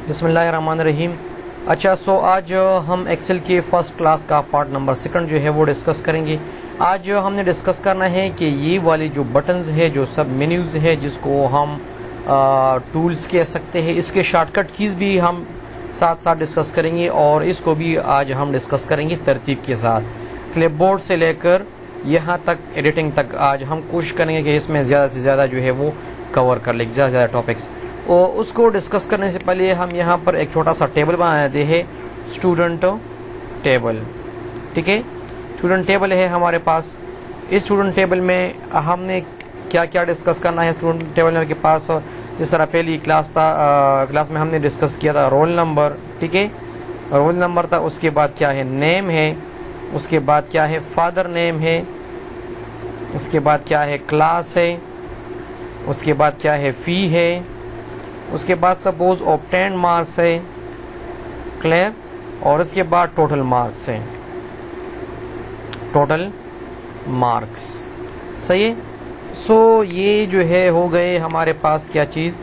बिस्मिल्लाहिर्रहमानिर्रहीम। अच्छा, आज हम एक्सेल के फर्स्ट क्लास का पार्ट नंबर 2 जो है वो डिस्कस करेंगे। आज हमने डिस्कस करना है कि ये वाले जो बटन्स है, जो सब मेन्यूज़ है, जिसको हम टूल्स कह सकते हैं, इसके शॉर्टकट कीज़ भी हम साथ साथ डिस्कस करेंगे और इसको भी आज हम डिस्कस करेंगे तरतीब के साथ। क्लिपबोर्ड से लेकर यहाँ तक एडिटिंग तक आज हम कोशिश करेंगे कि इसमें ज़्यादा से ज़्यादा जो है वो कवर कर लें, ज़्यादा से ज़्यादा टॉपिक्स। और उसको डिस्कस करने से पहले हम यहाँ पर एक छोटा सा टेबल बना देते हैं, स्टूडेंट टेबल। ठीक है, स्टूडेंट टेबल है हमारे पास। इस स्टूडेंट टेबल में हमने क्या क्या डिस्कस करना है स्टूडेंट टेबल में के पास। जिस तरह पहली क्लास क्लास में हमने डिस्कस किया था रोल नंबर। ठीक है, रोल नंबर था, उसके बाद क्या है नेम है, उसके बाद क्या है फादर नेम है, उसके बाद क्या है क्लास है, उसके बाद क्या है फ़ी है, उसके बाद सपोज ऑब्टेन्ड मार्क्स है, क्लियर, और इसके बाद टोटल मार्क्स है, टोटल मार्क्स। सही है। सो ये जो है हो गए हमारे पास क्या चीज़,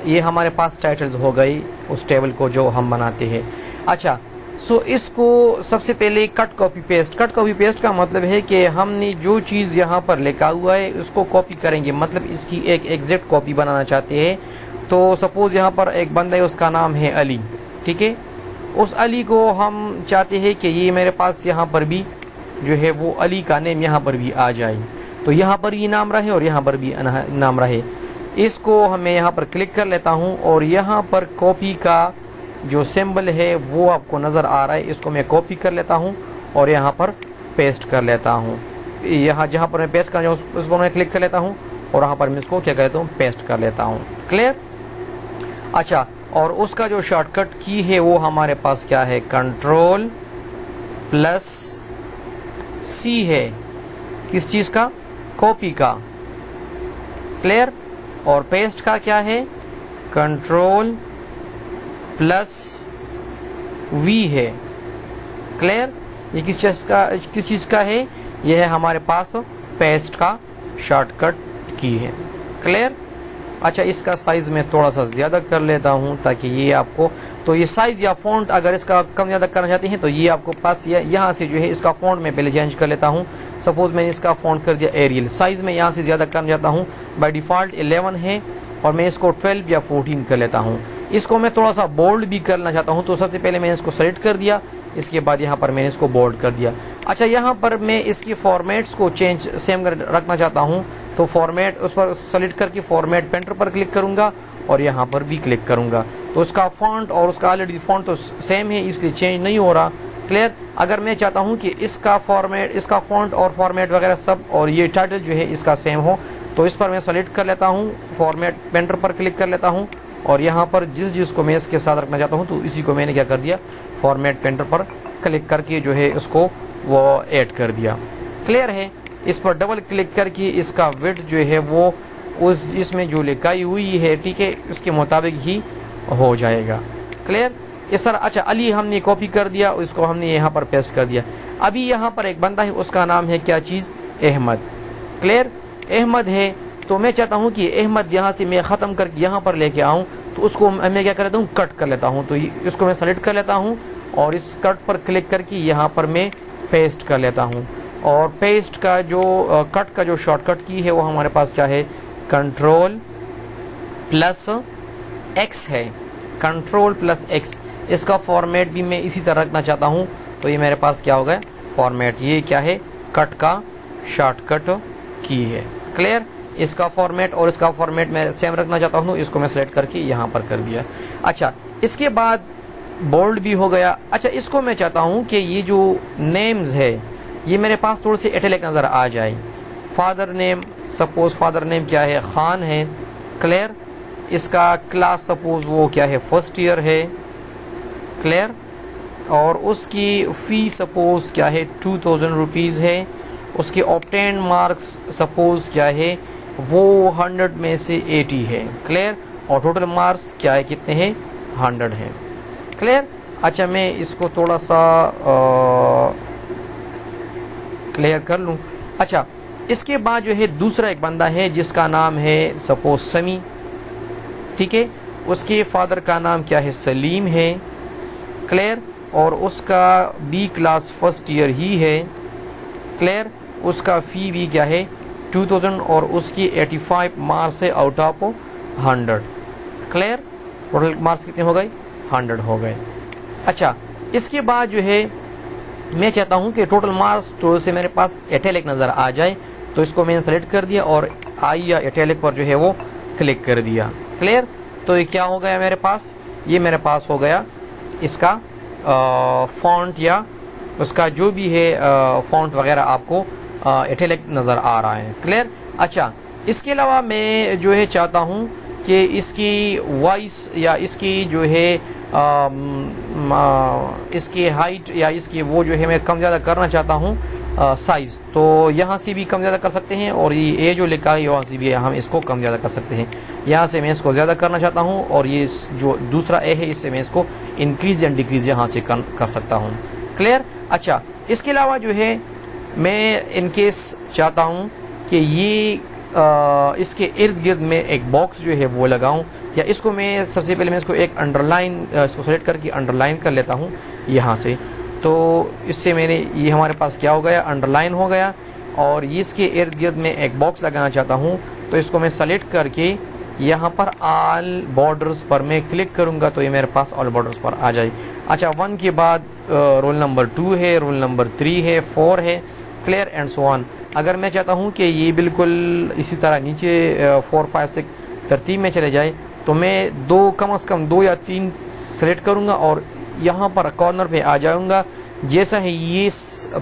ये हमारे पास टाइटल्स हो गई उस टेबल को जो हम बनाते हैं। अच्छा, सो इसको सबसे पहले कट कॉपी पेस्ट का मतलब है कि हमने जो चीज़ यहाँ पर लिखा हुआ है उसको कॉपी करेंगे, मतलब इसकी एक एग्जैक्ट कॉपी बनाना चाहते हैं। तो सपोज यहाँ पर एक बंदा है, उसका नाम है अली। ठीक है, उस अली को हम चाहते हैं कि ये मेरे पास यहाँ पर भी जो है वो अली का नेम यहाँ पर भी आ जाए, तो यहाँ पर ये नाम रहे और यहाँ पर भी नाम रहे। इसको हमें यहाँ पर क्लिक कर लेता हूँ और यहाँ पर कॉपी का जो सिंबल है वो आपको नज़र आ रहा है, इसको मैं कॉपी कर लेता हूँ और यहाँ पर पेस्ट कर लेता हूँ। यहाँ जहाँ पर मैं पेस्ट करना चाहूँ उस पर मैं क्लिक कर लेता हूँ और यहाँ पर मैं इसको क्या कहता हूँ पेस्ट कर लेता हूँ। क्लियर। अच्छा, और उसका जो शॉर्टकट की है वो हमारे पास क्या है, कंट्रोल प्लस सी है। किस चीज़ का, कॉपी का। क्लियर। और पेस्ट का क्या है, कंट्रोल प्लस वी है। क्लियर। ये किस चीज़ का है, ये है हमारे पास पेस्ट का शॉर्टकट की है। क्लियर। अच्छा, इसका साइज़ मैं थोड़ा सा ज़्यादा कर लेता हूँ ताकि ये आपको, तो ये साइज़ या फ़ॉन्ट अगर इसका कम ज़्यादा करना चाहते हैं तो ये आपको पास यहाँ से जो है इसका फ़ॉन्ट मैं पहले चेंज कर लेता हूँ। सपोज़ मैंने इसका फ़ॉन्ट कर दिया एरियल। साइज़ में यहाँ से ज़्यादा करना चाहता हूँ, बाय डिफ़ॉल्ट 11 है और मैं इसको 12 या 14 कर लेता हूँ। इसको मैं थोड़ा सा बोल्ड भी करना चाहता हूँ, तो सबसे पहले मैंने इसको सेलेक्ट कर दिया, इसके बाद यहाँ पर मैंने इसको बोल्ड कर दिया। अच्छा, यहाँ पर मैं इसकी फॉर्मेट्स को सेम रखना चाहता हूँ, तो फॉर्मेट उस पर सेलेक्ट करके फॉर्मेट पेंटर पर क्लिक करूँगा और यहाँ पर भी क्लिक करूँगा, तो उसका फॉन्ट और उसका ऑलरेडी फॉन्ट तो सेम है, इसलिए चेंज नहीं हो रहा। क्लियर। अगर मैं चाहता हूँ कि इसका फॉर्मेट, इसका फॉन्ट और फॉर्मेट वगैरह सब और ये टाइटल जो है इसका सेम हो, तो इस पर मैं सेलेक्ट कर लेता हूँ, फॉर्मेट पेंटर पर क्लिक कर लेता हूँ और यहाँ पर जिसको मैं इसके साथ रखना चाहता हूँ तो इसी को मैंने क्या कर दिया, फॉर्मेट पेंटर पर क्लिक करके जो है इसको वो ऐड कर दिया। क्लियर है। इस पर डबल क्लिक करके इसका विड्थ जो है वो उस इसमें जो लिखाई हुई है, ठीक है, उसके मुताबिक ही हो जाएगा। क्लियर। इस तरह। अच्छा, अली हमने कॉपी कर दिया, उसको हमने यहाँ पर पेस्ट कर दिया। अभी यहाँ पर एक बंदा है, उसका नाम है क्या चीज़, अहमद। क्लियर। अहमद है, तो मैं चाहता हूँ कि अहमद यहाँ से मैं ख़त्म करके यहाँ पर लेके आऊँ, तो उसको मैं क्या कर लेता हूँ, कट कर लेता हूँ। तो इसको मैं सेलेक्ट कर लेता हूँ और इस कट पर क्लिक करके यहाँ पर मैं पेस्ट कर लेता हूँ। और पेस्ट का जो कट का जो शॉर्टकट की है वो हमारे पास क्या है, कंट्रोल प्लस एक्स है, कंट्रोल प्लस एक्स। इसका फॉर्मेट भी मैं इसी तरह रखना चाहता हूँ, तो ये मेरे पास क्या हो गया फॉर्मेट, ये क्या है, कट का शॉर्टकट की है। क्लियर। इसका फॉर्मेट और इसका फॉर्मेट मैं सेम रखना चाहता हूँ, इसको मैं सेलेक्ट करके यहाँ पर कर दिया। अच्छा, इसके बाद बोल्ड भी हो गया। अच्छा, इसको मैं चाहता हूँ कि ये जो नेम्स है ये मेरे पास थोड़े से इटैलिक नज़र आ जाए। Father name, suppose father name क्या है, खान है। क्लियर। इसका क्लास सपोज वो क्या है, फर्स्ट ईयर है। क्लियर। और उसकी फ़ी सपोज क्या है, 2000 रुपीज़ है। उसके ऑब्टेन्ड मार्क्स सपोज क्या है, वो 100 में से 80 है। क्लियर। और टोटल मार्क्स क्या है, कितने हैं, 100 है। क्लियर। अच्छा, मैं इसको थोड़ा सा क्लियर कर लूँ। अच्छा, इसके बाद जो है दूसरा एक बंदा है जिसका नाम है सपोज समी। ठीक है। उसके फादर का नाम क्या है, सलीम है, क्लियर। और उसका बी क्लास फर्स्ट ईयर ही है, क्लियर। उसका फ़ी भी क्या है 2000 और उसकी 85 मार्क्स है out of 100, clear. Total marks कितने हो गए, 100 हो गए। अच्छा, इसके बाद जो है मैं चाहता हूं कि टोटल मार्क्स जो से मेरे पास इटैलिक नज़र आ जाए, तो इसको मैंने सेलेक्ट कर दिया और आई या इटैलिक पर जो है वो क्लिक कर दिया, क्लियर। तो ये क्या हो गया मेरे पास, ये मेरे पास हो गया इसका फॉन्ट या उसका जो भी है फॉन्ट वगैरह आपको इटैलिक नज़र आ रहा है, क्लियर। अच्छा, इसके अलावा मैं जो है चाहता हूँ कि इसकी वॉइस या इसकी जो है इसकी हाइट या इसकी वो जो है मैं कम ज़्यादा करना चाहता हूँ साइज़, तो यहाँ से भी कम ज़्यादा कर सकते हैं और ये जो लिखा है यहाँ से भी हम इसको कम ज़्यादा कर सकते हैं। यहाँ से मैं इसको ज़्यादा करना चाहता हूँ और ये जो दूसरा ए है इससे मैं इसको इंक्रीज एंड डिक्रीज यहाँ से कर सकता हूँ, क्लियर। अच्छा, इसके अलावा जो है मैं इनकेस चाहता हूँ कि ये इसके इर्द गिर्द में एक बॉक्स जो है वो लगाऊं, या इसको मैं सबसे पहले मैं इसको एक अंडरलाइन इसको सेलेक्ट करके अंडरलाइन कर लेता हूं यहाँ से। तो इससे मैंने ये हमारे पास क्या हो गया, अंडरलाइन हो गया। और ये इसके इर्द गिर्द में एक बॉक्स लगाना चाहता हूँ, तो इसको मैं सेलेक्ट करके यहाँ पर ऑल बॉर्डर्स पर मैं क्लिक करूँगा तो ये मेरे पास ऑल बॉर्डर्स पर आ जाए। अच्छा, 1 के बाद रोल नंबर 2 है, रोल नंबर 3 है, 4 है, क्लियर एंड सो ऑन। अगर मैं चाहता हूँ कि ये बिल्कुल इसी तरह नीचे 4, 5, 6 तरतीब में चले जाए, तो मैं कम से कम 2 या 3 सेलेक्ट करूँगा और यहाँ पर कॉर्नर पे आ जाऊँगा। जैसा ही ये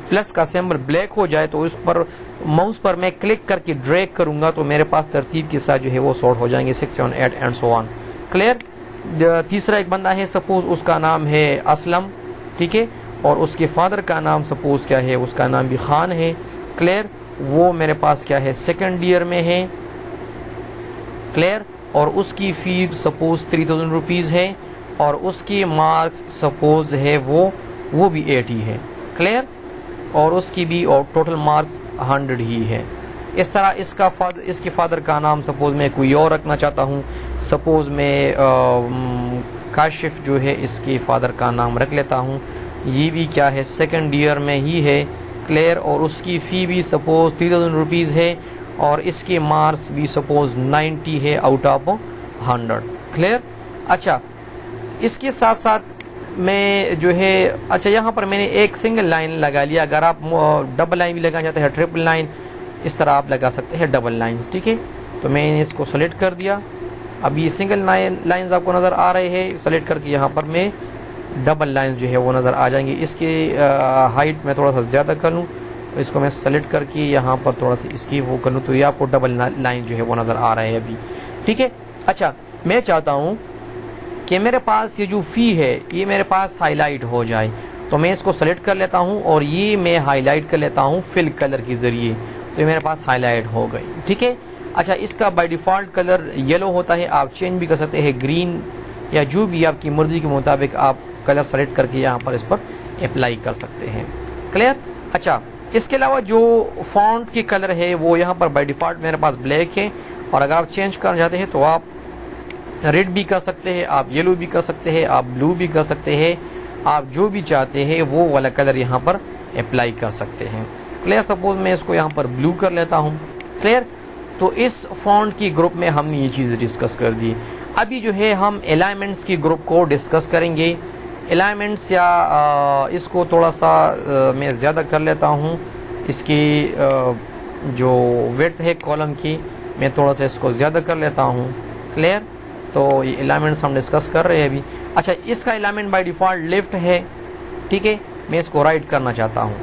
प्लस का सिंबल ब्लैक हो जाए तो उस पर माउस पर मैं क्लिक करके ड्रैग करूँगा तो मेरे पास तरतीब के साथ जो है वो सॉर्ट हो जाएंगे 6, 7, 8 एंड सो ऑन, क्लियर। तीसरा एक बंदा है, सपोज उसका नाम है असलम, ठीक है, और उसके फादर का नाम सपोज क्या है, उसका नाम भी खान है, क्लियर। वो मेरे पास क्या है, सेकंड ईयर में है, क्लियर। और उसकी फ़ी सपोज 3000 रुपीज़ है और उसकी मार्क्स सपोज है वो भी 80 है, क्लियर। और उसकी भी और टोटल मार्क्स 100 ही है। इस तरह इसके फादर का नाम सपोज मैं कोई और रखना चाहता हूँ, सपोज मैं काशिफ जो है इसके फादर का नाम रख लेता हूँ। ये भी क्या है, सेकंड ईयर में ही है, क्लियर। और उसकी फ़ी भी सपोज 3000 रुपीज़ है और इसके मार्क्स भी सपोज 90 है आउट ऑफ 100, क्लियर। अच्छा, इसके साथ साथ मैं जो है, अच्छा यहाँ पर मैंने एक सिंगल लाइन लगा लिया। अगर आप डबल लाइन भी लगाना चाहते हैं, ट्रिपल लाइन, इस तरह आप लगा सकते हैं डबल लाइंस, ठीक है। तो मैंने इसको सेलेक्ट कर दिया। अब ये सिंगल लाइंस आपको नज़र आ रहे हैं, सेलेक्ट करके यहाँ पर मैं डबल लाइन जो है वो नज़र आ जाएंगे। इसके हाइट में थोड़ा सा ज़्यादा कर लूँ, इसको मैं सेलेक्ट करके यहाँ पर थोड़ा सा इसकी वो कर लूँ तो ये आपको डबल लाइन जो है वो नज़र आ रहा है अभी, ठीक है। अच्छा, मैं चाहता हूँ कि मेरे पास ये जो फ़ी है ये मेरे पास हाईलाइट हो जाए, तो मैं इसको सेलेक्ट कर लेता हूँ और ये मैं हाईलाइट कर लेता हूँ फिल कलर के ज़रिए, तो ये मेरे पास हाईलाइट हो गई, ठीक है। अच्छा, इसका बाय डिफ़ॉल्ट कलर येलो होता है, आप चेंज भी कर सकते हैं ग्रीन या जो भी आपकी मर्ज़ी के मुताबिक आप कलर सेलेक्ट करके यहाँ पर इस पर अप्लाई कर सकते हैं, क्लियर। अच्छा, इसके अलावा जो फॉन्ट के कलर है वो यहाँ पर बाय डिफ़ॉल्ट मेरे पास ब्लैक है, और अगर आप चेंज करना चाहते हैं तो आप रेड भी कर सकते हैं, आप येलो भी कर सकते हैं, आप ब्लू भी कर सकते हैं, आप जो भी चाहते हैं वो वाला कलर यहाँ पर अप्लाई कर सकते हैं, क्लियर। सपोज मैं इसको यहाँ पर ब्लू कर लेता हूँ, क्लियर। तो इस फॉन्ट की ग्रुप में हमने ये चीज़ डिस्कस कर दी। अभी जो है हम अलाइनमेंट्स की ग्रुप को डिस्कस करेंगे। अलाइनमेंट्स या इसको थोड़ा सा मैं ज़्यादा कर लेता हूँ, इसकी जो विड्थ है कॉलम की मैं थोड़ा सा इसको ज़्यादा कर लेता हूँ, क्लियर। तो ये अलाइनमेंट्स हम डिस्कस कर रहे हैं अभी। अच्छा, इसका अलाइनमेंट बाय डिफ़ॉल्ट लेफ्ट है, ठीक है। मैं इसको राइट करना चाहता हूँ।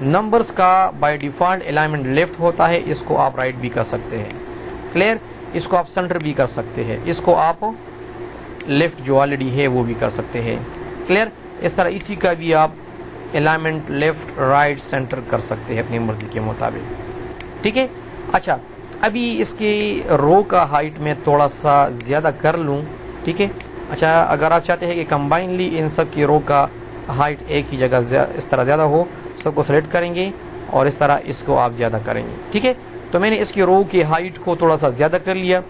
नंबर्स का बाय डिफ़ॉल्ट अलाइनमेंट लेफ्ट होता है, इसको आप राइट भी कर सकते हैं, क्लियर। इसको आप सेंटर भी कर सकते हैं, इसको आप लेफ्ट जो ऑलरेडी है वो भी कर सकते हैं, क्लियर। इस तरह इसी का भी आप अलाइनमेंट लेफ्ट राइट सेंटर कर सकते हैं अपनी मर्ज़ी के मुताबिक, ठीक है। अच्छा, अभी इसकी रो का हाइट में थोड़ा सा ज़्यादा कर लूँ, ठीक है। अच्छा, अगर आप चाहते हैं कि कंबाइनली इन सब की रो का हाइट एक ही जगह इस तरह ज़्यादा हो, सबको सेलेक्ट करेंगे और इस तरह इसको आप ज़्यादा करेंगे, ठीक है। तो मैंने इसकी रो की हाइट को थोड़ा सा ज़्यादा कर लिया।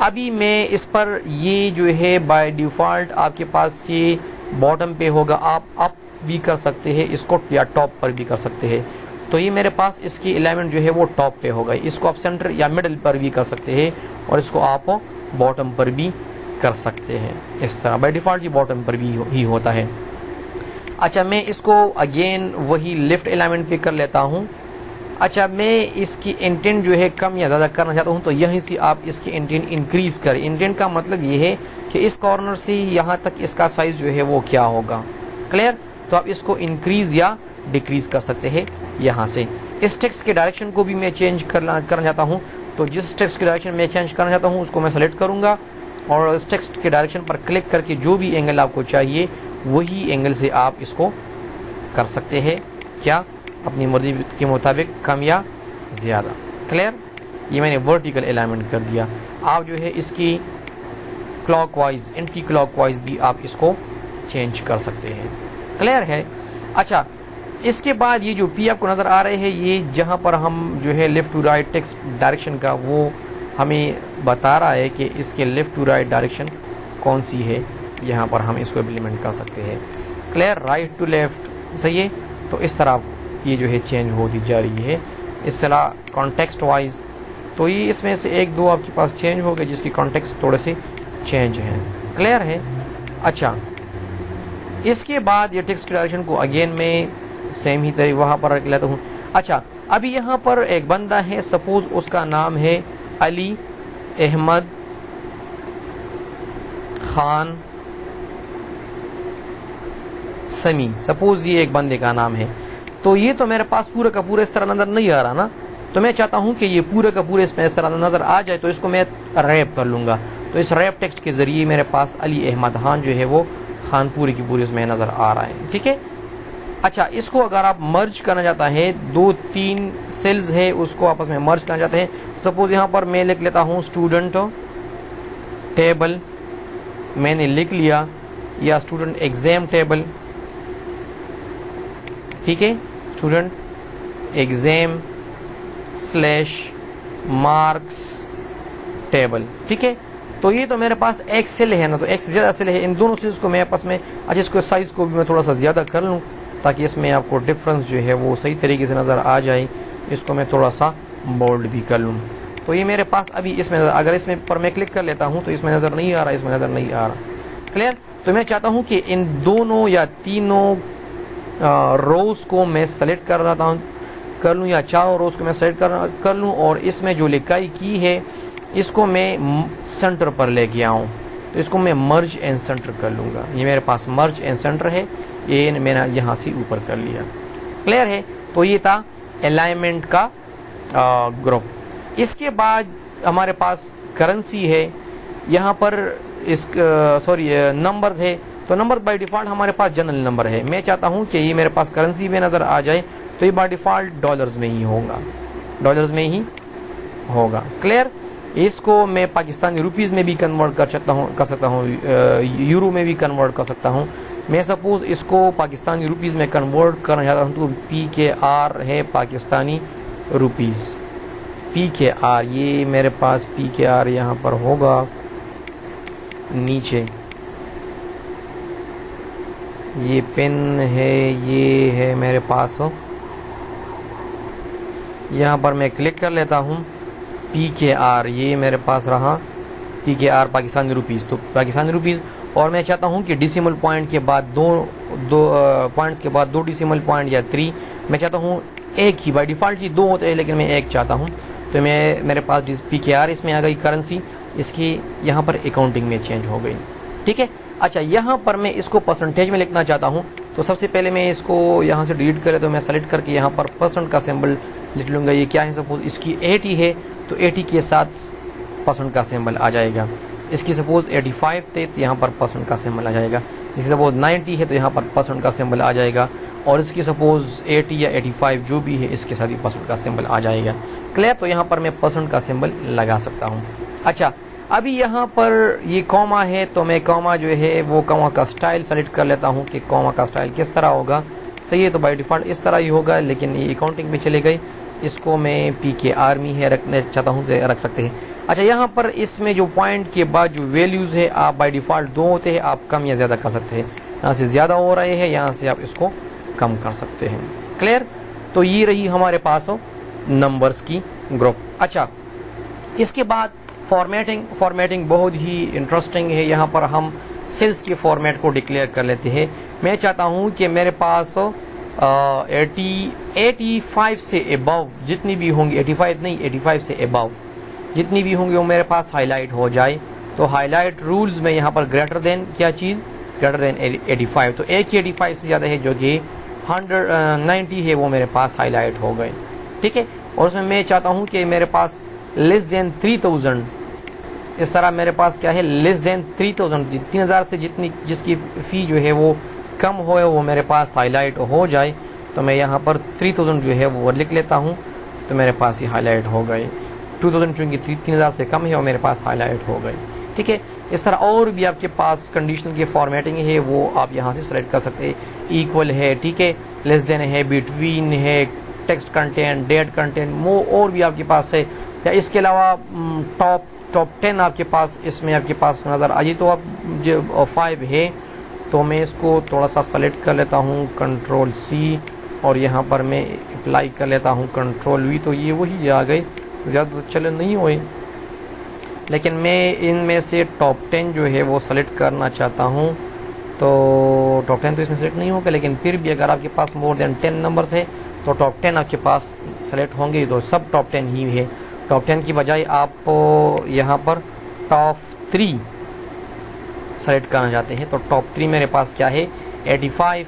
अभी मैं इस पर ये जो है बाय डिफ़ॉल्ट आपके पास ये बॉटम पे होगा, आप अप भी कर सकते हैं इसको या टॉप पर भी कर सकते हैं। तो ये मेरे पास इसकी एलिमेंट जो है वो टॉप पे होगा, इसको आप सेंटर या मिडल पर भी कर सकते हैं और इसको आप बॉटम पर भी कर सकते हैं। इस तरह बाय डिफ़ॉल्ट ये बॉटम पर भी ही होता है। अच्छा, मैं इसको अगेन वही लेफ्ट एलिमेंट पे कर लेता हूँ। अच्छा, मैं इसकी इंटेंट जो है कम या ज़्यादा करना चाहता हूँ, तो यहीं से आप इसकी इंटेंट इंक्रीज़ करें। इंटेंट का मतलब ये है कि इस कॉर्नर से यहाँ तक इसका साइज़ जो है वो क्या होगा। क्लियर? तो आप इसको इंक्रीज़ या डिक्रीज़ कर सकते हैं यहाँ से। इस टेक्स्ट के डायरेक्शन को भी मैं चेंज करना चाहता हूँ, तो जिस टेक्स्ट के डायरेक्शन में चेंज करना चाहता हूँ उसको मैं सेलेक्ट करूँगा और इस टेक्स्ट के डायरेक्शन पर क्लिक करके जो भी एंगल आपको चाहिए वही एंगल से आप इसको कर सकते हैं। क्या? अपनी मर्जी के मुताबिक कम या ज़्यादा। क्लियर? ये मैंने वर्टिकल अलाइनमेंट कर दिया। आप जो है इसकी क्लॉकवाइज एंटी क्लॉकवाइज भी आप इसको चेंज कर सकते हैं। क्लियर है? अच्छा, इसके बाद ये जो पी आपको नज़र आ रहे हैं, ये जहाँ पर हम जो है left to right text direction का वो हमें बता रहा है कि इसके लेफ़्ट टू राइट डायरेक्शन कौन सी है। यहाँ पर हम इसको इम्प्लीमेंट कर सकते हैं। क्लियर? राइट टू लेफ़्ट, सही है। तो इस तरह ये जो है चेंज होती जा रही है। इस तरह कॉन्टेक्स्ट वाइज तो ये इसमें से एक दो आपके पास चेंज हो गए जिसकी कॉन्टेक्स्ट थोड़े से चेंज हैं। क्लियर है? अच्छा, इसके बाद ये टेक्स्ट डायरेक्शन को अगेन मैं सेम ही तरीके वहाँ पर रख लेता हूँ। अच्छा, अभी यहाँ पर एक बंदा है, सपोज उसका नाम है अली अहमद खान समी, सपोज ये एक बंदे का नाम है। तो ये तो मेरे पास पूरा का पूरा इस तरह नज़र नहीं आ रहा ना, तो मैं चाहता हूँ कि ये पूरा का पूरा इसमें इस तरह नज़र आ जाए, तो इसको मैं रैप कर लूँगा। तो इस रैप टेक्स्ट के ज़रिए मेरे पास अली अहमद खान जो है वो खान पूरी की पूरी इसमें नज़र आ रहा है। ठीक है? अच्छा, इसको अगर आप मर्ज करना चाहता है, 2-3 सेल्स है उसको आपस में मर्ज करना चाहते हैं, सपोज यहाँ पर मैं लिख लेता हूँ स्टूडेंट टेबल, मैंने लिख लिया, या स्टूडेंट एग्ज़ाम टेबल। ठीक है? Student exam slash marks table. ठीक है? तो ये तो मेरे पास एक सेल है ना, तो एक से ज़्यादा सेल है, इन दोनों सेल्स को मैं आपस में, अच्छा इसको साइज़ को भी मैं थोड़ा सा ज़्यादा कर लूँ ताकि इसमें आपको डिफरेंस जो है वो सही तरीके से नज़र आ जाए। इसको मैं थोड़ा सा बोल्ड भी कर लूँ। तो ये मेरे पास अभी इसमें अगर इसमें पर मैं क्लिक कर लेता हूँ तो इसमें नज़र नहीं आ रहा, इसमें नज़र नहीं आ रहा। क्लियर? तो मैं चाहता हूँ कि इन दोनों या तीनों रोज़ को मैं सेलेक्ट कर लूँ या चारों रोज़ को मैं सेलेक्ट कर लूँ और इसमें जो लिखाई की है इसको मैं सेंटर पर लेके आऊँ। तो इसको मैं मर्ज एंड सेंटर कर लूँगा। ये मेरे पास मर्ज एंड सेंटर है, ये मैंने यहाँ से ऊपर कर लिया। क्लियर है? तो ये था अलाइनमेंट का ग्रुप। इसके बाद हमारे पास करेंसी है, यहाँ पर इस नंबर्स है। तो नंबर बाय डिफ़ॉल्ट हमारे पास जनरल नंबर है। मैं चाहता हूँ कि ये मेरे पास करेंसी में नज़र आ जाए, तो ये बाय डिफ़ॉल्ट डॉलर्स में ही होगा, डॉलर्स में ही होगा। क्लियर? इसको मैं पाकिस्तानी रुपीज़ में भी कन्वर्ट कर सकता हूँ, यूरो में भी कन्वर्ट कर सकता हूँ। मैं सपोज़ इसको पाकिस्तानी रुपीज़ में कन्वर्ट करना चाहता हूँ, तो PKR है पाकिस्तानी रुपीज़। PKR, ये मेरे पास PKR यहाँ पर होगा नीचे। ये पेन है, ये है मेरे पास, यहाँ पर मैं क्लिक कर लेता हूँ PKR, ये मेरे पास रहा PKR पाकिस्तानी रुपीज़। तो पाकिस्तानी रुपीज़, और मैं चाहता हूँ कि डिसिमल पॉइंट के बाद दो पॉइंट्स के बाद 2 डिसिमल पॉइंट या 3, मैं चाहता हूँ एक ही, बाय डिफ़ॉल्ट ही 2 होते हैं लेकिन मैं एक चाहता हूँ। तो मेरे पास PKR इसमें आ गई करेंसी, इसकी यहाँ पर अकाउंटिंग में चेंज हो गई। ठीक है? अच्छा, यहाँ पर मैं इसको परसेंटेज में लिखना चाहता हूँ, तो सबसे पहले मैं इसको यहाँ से डिलीट करें, तो मैं सेलेक्ट करके यहाँ पर परसेंट का सिंबल लिख लूँगा। ये क्या है, सपोज इसकी 80 है तो 80 के साथ परसेंट का सिंबल आ जाएगा। इसकी सपोज 85 थे तो यहाँ पर परसेंट का सिंबल आ जाएगा। इसकी सपोज 90 है तो यहाँ पर परसेंट का सिंबल आ जाएगा, और इसकी सपोज 80 या 85 जो भी है इसके साथ ही परसेंट का सिंबल आ जाएगा। क्लियर? तो यहाँ पर मैं परसेंट का सिंबल लगा सकता हूँ। अच्छा, अभी यहाँ पर ये कॉमा है, तो मैं कॉमा जो है वो कॉमा का स्टाइल सेलेक्ट कर लेता हूँ कि कॉमा का स्टाइल किस तरह होगा। सही है? तो बाय डिफ़ॉल्ट इस तरह ही होगा, लेकिन ये अकाउंटिंग में चले गई, इसको मैं PKR में है रखना चाहता हूँ तो रख सकते हैं। अच्छा, यहाँ पर इसमें जो पॉइंट के बाद जो वैल्यूज़ है आप बाय डिफ़ॉल्ट 2 होते हैं, आप कम या ज़्यादा कर सकते हैं। यहाँ से ज़्यादा हो रहे हैं, यहाँ से आप इसको कम कर सकते हैं। क्लियर? तो ये रही हमारे पास नंबर्स की ग्रुप। अच्छा, इसके बाद फॉर्मेटिंग बहुत ही इंटरेस्टिंग है। यहाँ पर हम सेल्स के फॉर्मेट को डिक्लेयर कर लेते हैं। मैं चाहता हूँ कि मेरे पास 85 से अबव जितनी भी होंगी, 85 नहीं 85 से अबव जितनी भी होंगी वो मेरे पास हाईलाइट हो जाए। तो हाईलाइट रूल्स में यहाँ पर ग्रेटर देन क्या चीज़, ग्रेटर देन 85। तो एक ही 85 से ज़्यादा है जो कि 190 है वो मेरे पास हाईलाइट हो गए। ठीक है, और उसमें मैं चाहता हूँ कि मेरे पास लेस देन 3000, इस तरह मेरे पास क्या है, लेस देन 3000, 3000 से जिसकी फ़ी जो है वो कम होए वो मेरे पास हाईलाइट हो जाए। तो मैं यहाँ पर 3000 जो है वो लिख लेता हूँ, तो मेरे पास ये हाईलाइट हो गए। 2000 चूँकि 3000 से कम है और मेरे पास हाईलाइट हो गए। ठीक है, इस तरह और भी आपके पास कंडीशनल की फॉर्मेटिंग है वो आप यहाँ से सेलेक्ट कर सकते हैं। इक्वल है, ठीक है, लेस देन है, बिटवीन है, टेक्स्ट कंटेंट, डेट कंटेंट, वो और भी आपके पास है। या इसके अलावा टॉप 10 आपके पास इसमें आपके पास नज़र आ जाए। तो आप जो 5 है तो मैं इसको थोड़ा सा सेलेक्ट कर लेता हूँ, कंट्रोल C, और यहाँ पर मैं अप्लाई कर लेता हूँ कंट्रोल V। तो ये वही आ गई, ज़्यादा तो चले नहीं हुए, लेकिन मैं इनमें से टॉप 10 जो है वो सेलेक्ट करना चाहता हूँ। तो टॉप 10 तो इसमें सेलेक्ट नहीं होगा, लेकिन फिर भी अगर आपके पास मोर देन 10 नंबर्स है तो टॉप 10 आपके पास सेलेक्ट होंगे। तो सब टॉप 10 ही है। टॉप 10 की बजाय आप यहाँ पर टॉप 3 सेलेक्ट करना चाहते हैं। तो टॉप 3 मेरे पास क्या है, 85,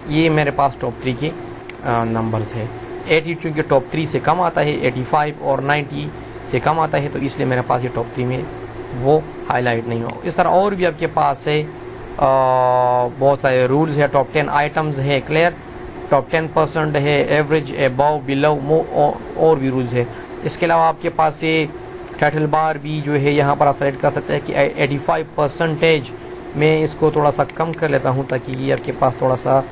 ये मेरे पास टॉप 3 के नंबर्स है। 80 चूँकि टॉप 3 से कम आता है, 85 और 90 से कम आता है, तो इसलिए मेरे पास ये टॉप 3 में वो हाईलाइट नहीं हो। इस तरह और भी आपके पास है बहुत सारे रूल्स है। टॉप 10 आइटम्स है, क्लियर, टॉप 10% है, एवरेज, अबव, बिलो, और भी रूल्स है। इसके अलावा आपके पास ये टाइटल बार भी जो है यहाँ पर आप सेलेक्ट कर सकते हैं कि 85%। मैं इसको थोड़ा सा कम कर लेता हूँ ताकि ये आपके पास थोड़ा सा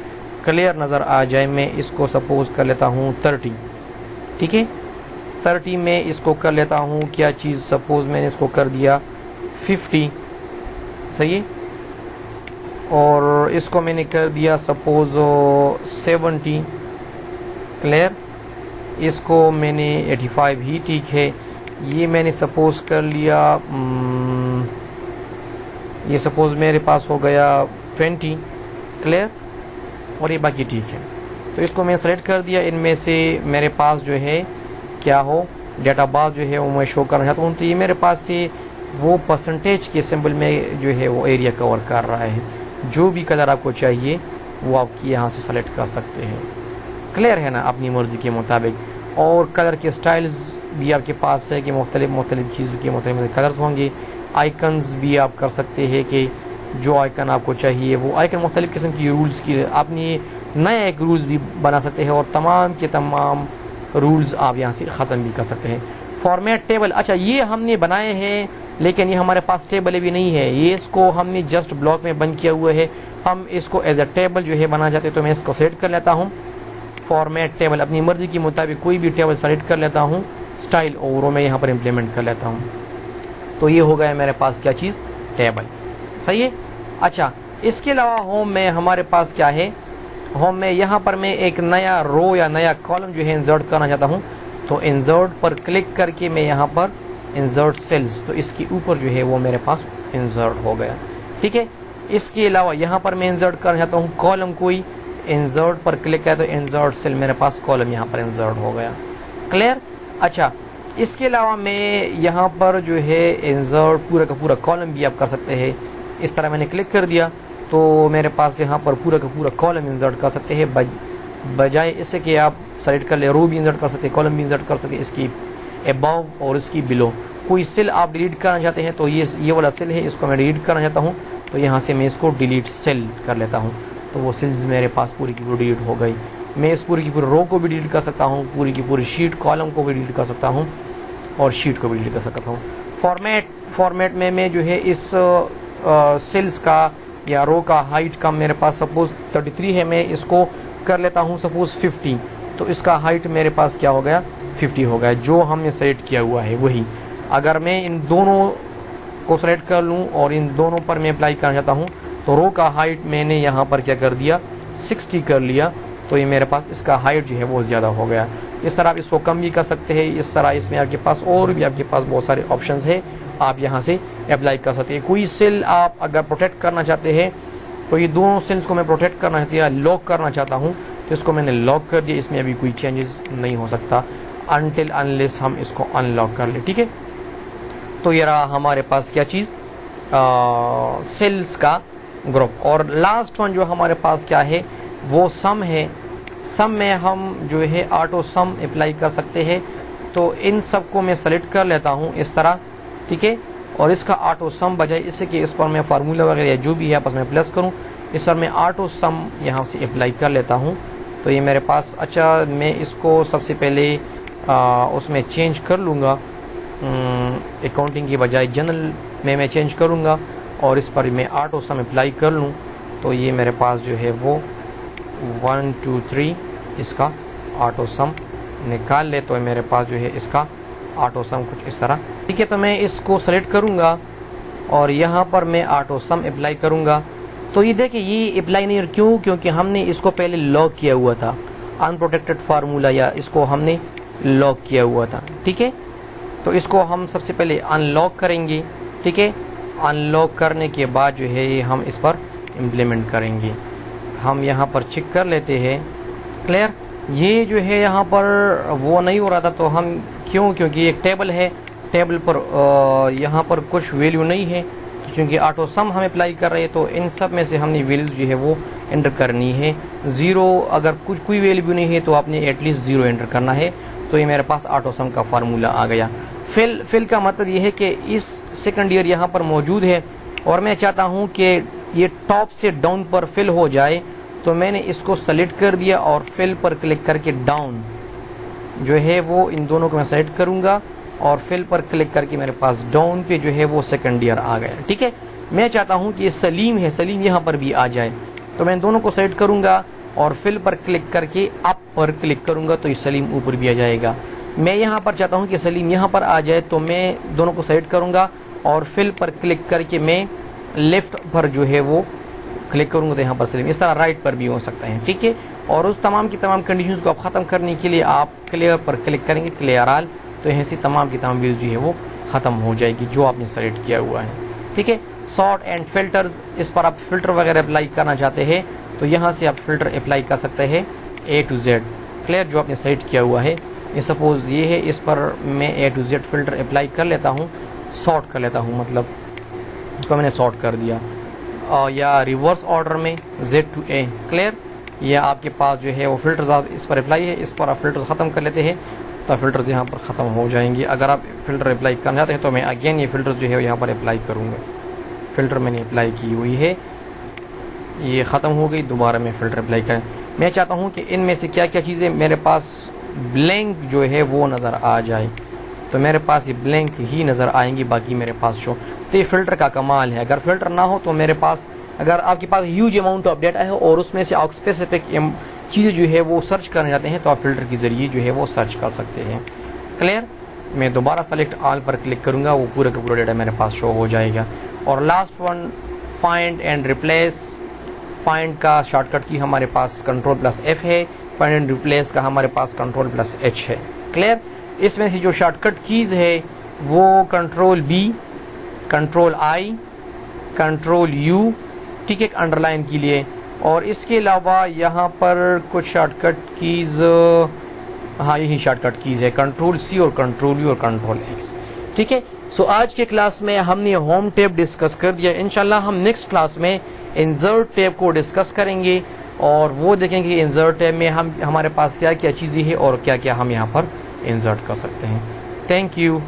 क्लियर नज़र आ जाए। मैं इसको सपोज कर लेता हूँ 30, ठीक है, 30 में इसको कर लेता हूँ क्या चीज़, सपोज मैंने इसको कर दिया 50, सही है, और इसको मैंने कर दिया सपोज 70, क्लियर, इसको मैंने 85 ही ठीक है। ये मैंने सपोज कर लिया, ये सपोज मेरे पास हो गया 20, क्लियर, और ये बाकी ठीक है। तो इसको मैं सेलेक्ट कर दिया। इनमें से मेरे पास जो है क्या हो, डेटा बर्थ जो है वो मैं शो करना चाहता हूँ। तो ये मेरे पास से वो परसेंटेज के सिंबल में जो है वो एरिया कवर कर रहा है। जो भी कलर आपको चाहिए वो आप यहाँ से सेलेक्ट कर सकते हैं, क्लियर है ना, अपनी मर्ज़ी के मुताबिक। और कलर के स्टाइल्स भी आपके पास है कि मुख्तलिफ चीज़ों के मुख्तलिफ कलर्स होंगे। आइकन्स भी आप कर सकते हैं कि जो आइकन आपको चाहिए वो आइकन मुख्तलिफ किस्म की रूल्स की अपनी नया एक रूल्स भी बना सकते हैं, और तमाम के तमाम रूल्स आप यहाँ से ख़त्म भी कर सकते हैं। फॉर्मेट टेबल, अच्छा ये हमने बनाए हैं लेकिन ये हमारे पास टेबल भी नहीं है, ये इसको हमने जस्ट ब्लॉक में बंद किया हुआ है। हम इसको एज अ टेबल जो है बनाना चाहते हैं, तो मैं इसको सेलेक्ट कर लेता हूँ फॉर्मेट टेबल, अपनी मर्ज़ी के मुताबिक कोई भी टेबल सेलेक्ट कर लेता हूँ, स्टाइल, और मैं यहाँ पर इम्प्लीमेंट कर लेता हूँ। तो ये हो गया मेरे पास क्या चीज़, टेबल, सही है। अच्छा, इसके अलावा होम में हमारे पास क्या है, होम में यहाँ पर मैं एक नया रो या नया कॉलम जो है इंसर्ट करना चाहता हूँ। तो इंसर्ट पर क्लिक करके मैं यहाँ पर इंसर्ट सेल्स, तो इसके ऊपर जो है वो मेरे पास इंसर्ट हो गया, ठीक है। इसके अलावा यहाँ पर मैं इंसर्ट करना चाहता हूँ कॉलम, कोई इंसर्ट पर क्लिक किया तो इंसर्ट सेल, मेरे पास कॉलम यहाँ पर इंसर्ट हो गया, क्लियर। अच्छा, इसके अलावा मैं यहाँ पर जो है इंसर्ट पूरा का पूरा कॉलम भी आप कर सकते हैं। इस तरह मैंने क्लिक कर दिया तो मेरे पास यहाँ पर पूरा का पूरा कॉलम इंसर्ट कर सकते हैं, बजाय इससे कि आप सेलेक्ट कर ले, रो भी इंसर्ट कर सकते हैं, कॉलम भी इंसर्ट कर सकते हैं, इसकी अबव और इसकी बिलो। कोई सेल आप डिलीट करना चाहते हैं तो ये वाला सेल है, इसको मैं डिलीट करना चाहता हूँ, तो यहाँ से मैं इसको डिलीट सेल कर लेता हूँ। तो वो सेल्स मेरे पास पूरी की पूरी डिलीट हो गई। मैं इस पूरी की पूरी रो को भी डिलीट कर सकता हूँ, पूरी की पूरी शीट, कॉलम को भी डिलीट कर सकता हूँ, और शीट को भी डिलीट कर सकता हूँ। फॉर्मेट में मैं जो है इस सेल्स का या रो का हाइट का मेरे पास सपोज 33 है, मैं इसको कर लेता हूँ सपोज 50, तो इसका हाइट मेरे पास क्या हो गया, 50 हो गया, जो हमने सेलेक्ट किया हुआ है वही। अगर मैं इन दोनों को सेलेक्ट कर लूँ और इन दोनों पर मैं अप्लाई करना चाहता हूँ, तो रो का हाइट मैंने यहाँ पर क्या कर दिया, 60 कर लिया, तो ये मेरे पास इसका हाइट जो है वो ज़्यादा हो गया। इस तरह आप इसको कम भी कर सकते हैं। इस तरह इसमें आपके पास और भी आपके पास बहुत सारे ऑप्शंस है, आप यहाँ से अप्लाई कर सकते हैं। कोई सेल आप अगर प्रोटेक्ट करना चाहते हैं, तो ये दोनों सेल्स को मैं प्रोटेक्ट करना चाहती हूँ या लॉक करना चाहता हूँ, तो इसको मैंने लॉक कर दिया। इसमें अभी कोई चेंजेस नहीं हो सकता अनटिल अनलेस हम इसको अनलॉक कर ले। ठीक है, तो ये रहा हमारे पास क्या चीज़, सेल्स का ग्रुप। और लास्ट वन जो हमारे पास क्या है, वो सम है। सम में हम जो है ऑटो सम अप्लाई कर सकते हैं। तो इन सब को मैं सेलेक्ट कर लेता हूँ इस तरह, ठीक है, और इसका ऑटो सम बजाय इससे कि इस पर मैं फार्मूला वगैरह या जो भी है आपस में प्लस करूँ, इस पर मैं ऑटो सम यहाँ से अप्लाई कर लेता हूँ। तो ये मेरे पास, अच्छा मैं इसको सबसे पहले उसमें चेंज कर लूँगा, अकाउंटिंग की बजाय जनरल में मैं चेंज करूँगा और इस पर मैं ऑटो सम अप्लाई कर लूँ। तो ये मेरे पास जो है वो 1 2 3 इसका ऑटो सम निकाल ले, तो मेरे पास जो है इसका ऑटो सम कुछ इस तरह। ठीक है, तो मैं इसको सेलेक्ट करूँगा और यहाँ पर मैं ऑटो सम अप्लाई करूँगा। तो ये देखिए ये अप्लाई नहीं, क्यों, क्योंकि हमने इसको पहले लॉक किया हुआ था, अनप्रोटेक्टेड फार्मूला, या इसको हमने लॉक किया हुआ था। ठीक है, तो इसको हम सबसे पहले अनलॉक करेंगे। ठीक है, अनलॉक करने के बाद जो है हम इस पर इम्प्लीमेंट करेंगे। हम यहाँ पर चेक कर लेते हैं, क्लियर। ये जो है यहाँ पर वो नहीं हो रहा था, तो हम क्यों, क्योंकि एक टेबल है, टेबल पर यहाँ पर कुछ वैल्यू नहीं है, तो क्योंकि ऑटो सम हम अप्लाई कर रहे हैं, तो इन सब में से हमने वैल्यू जो है वो एंटर करनी है। ज़ीरो, अगर कुछ कोई वैल्यू नहीं है तो आपने एटलीस्ट ज़ीरो एंटर करना है। तो ये मेरे पास ऑटो सम का फार्मूला आ गया। फिल का मतलब ये है कि इस सेकंड ईयर यहाँ पर मौजूद है और मैं चाहता हूँ कि ये टॉप से डाउन पर फिल हो जाए, तो मैंने इसको सेलेक्ट कर दिया और फिल पर क्लिक करके डाउन जो है वो इन दोनों को मैं सेलेक्ट करूँगा और फिल पर क्लिक करके मेरे पास डाउन पे जो है वो सेकंड ईयर आ गया। ठीक है, मैं चाहता हूँ कि ये सलीम है, सलीम यहाँ पर भी आ जाए, तो मैं दोनों को सेलेक्ट करूँगा और फिल पर क्लिक करके अप पर क्लिक करूँगा, तो ये सलीम ऊपर भी आ जाएगा। मैं यहाँ पर चाहता हूँ कि सलीम यहाँ पर आ जाए, तो मैं दोनों को सेलेक्ट करूँगा और फिल पर क्लिक करके मैं लेफ्ट पर जो है वो क्लिक करूँगा, तो यहाँ पर सलीम। इस तरह राइट पर भी हो सकता है। ठीक है, और उस तमाम की तमाम कंडीशंस को आप ख़त्म करने के लिए आप क्लियर पर क्लिक करेंगे, क्लियर ऑल, तो यहाँ से तमाम की तमाम व्यूज़ जो है वो ख़त्म हो जाएगी जो आपने सेलेक्ट किया हुआ है। ठीक है, सॉर्ट एंड फिल्टर्स, इस पर आप फिल्टर वगैरह अप्लाई करना चाहते हैं तो यहाँ से आप फिल्टर अप्लाई कर सकते हैं A to Z, क्लियर, जो आपने सेलेक्ट किया हुआ है। ये सपोज ये है, इस पर मैं A to Z filter apply कर लेता हूँ, सॉर्ट कर लेता हूँ, मतलब इसको मैंने सॉर्ट कर दिया, या रिवर्स ऑर्डर में Z to A, क्लियर। या आपके पास जो है वो फिल्टर्स आप इस पर अप्लाई है, इस पर आप फिल्टर्स ख़त्म कर लेते हैं तो फिल्टर्स यहाँ पर ख़त्म हो जाएंगे। अगर आप फिल्टर अप्लाई करना चाहते हैं तो मैं अगेन ये फिल्टर्स जो है यहाँ पर अप्लाई करूँगा। फ़िल्टर मैंने अप्लाई की हुई है, ये ख़त्म हो गई, दोबारा मैं फ़िल्टर अप्लाई करें। मैं चाहता हूँ कि इनमें से क्या क्या चीज़ें मेरे पास ब्लैंक जो है वो नज़र आ जाए, तो मेरे पास ये ब्लैंक ही नज़र आएंगी, बाकी मेरे पास शो। तो ये फ़िल्टर का कमाल है। अगर फ़िल्टर ना हो तो मेरे पास, अगर आपके पास ह्यूज अमाउंट ऑफ डेटा है और उसमें से आप स्पेसिफिक चीज़ें जो है वो सर्च करना चाहते हैं, तो आप फ़िल्टर के ज़रिए जो है वो सर्च कर सकते हैं, क्लियर। मैं दोबारा सेलेक्ट ऑल पर क्लिक करूँगा, वो पूरा का पूरा डेटा मेरे पास शो हो जाएगा। और last one, find and replace. Find का शॉर्टकट की हमारे पास Ctrl+F है, फाइंड एंड रिप्लेस का हमारे पास Ctrl+H है, क्लियर। इसमें से जो शॉर्टकट कीज़ है वो Ctrl+B, Ctrl+I, Ctrl+U, ठीक है, अंडरलाइन के लिए। और इसके अलावा यहाँ पर कुछ शॉर्टकट कीज़, हाँ यही शॉर्टकट कीज़ है, Ctrl+C और Ctrl+U और Ctrl+X, ठीक है। सो आज के क्लास में हमने होम टैब डिस्कस कर दिया। इंशाल्लाह हम नेक्स्ट क्लास में इंसर्ट टैब को डिस्कस करेंगे और वो देखेंगे इंसर्ट टैब में हमारे पास क्या क्या चीज़ें हैं और क्या क्या हम यहाँ पर इंसर्ट कर सकते हैं। Thank you.